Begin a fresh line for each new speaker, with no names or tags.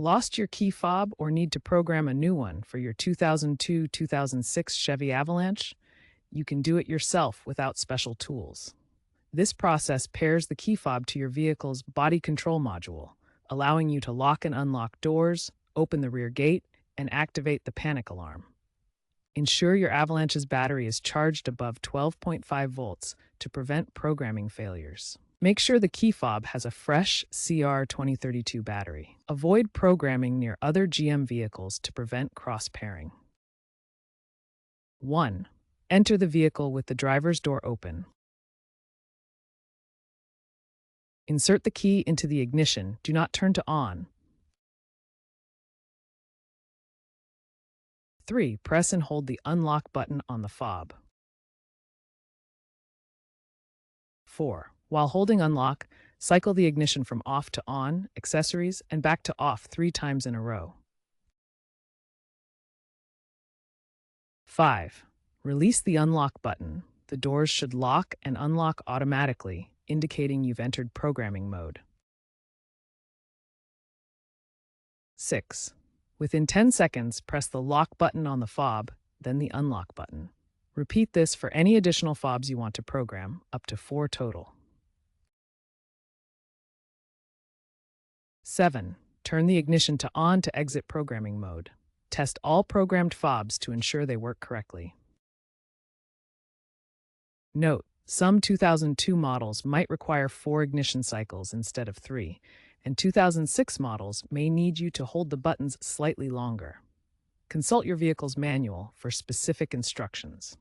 Lost your key fob or need to program a new one for your 2002-2006 Chevy Avalanche? You can do it yourself without special tools. This process pairs the key fob to your vehicle's body control module, allowing you to lock and unlock doors, open the rear gate, and activate the panic alarm. Ensure your Avalanche's battery is charged above 12.5 volts to prevent programming failures. Make sure the key fob has a fresh CR 2032 battery. Avoid programming near other GM vehicles to prevent cross-pairing. 1. Enter the vehicle with the driver's door open. Insert the key into the ignition. Do not turn to on. 3. Press and hold the unlock button on the fob. 4. While holding unlock, cycle the ignition from off to on, accessories, and back to off 3 times in a row. 5. Release the unlock button. The doors should lock and unlock automatically, indicating you've entered programming mode. 6. Within 10 seconds, press the lock button on the fob, then the unlock button. Repeat this for any additional fobs you want to program, up to 4 total. 7. Turn the ignition to on to exit programming mode. Test all programmed fobs to ensure they work correctly. Note: some 2002 models might require 4 ignition cycles instead of 3, and 2006 models may need you to hold the buttons slightly longer. Consult your vehicle's manual for specific instructions.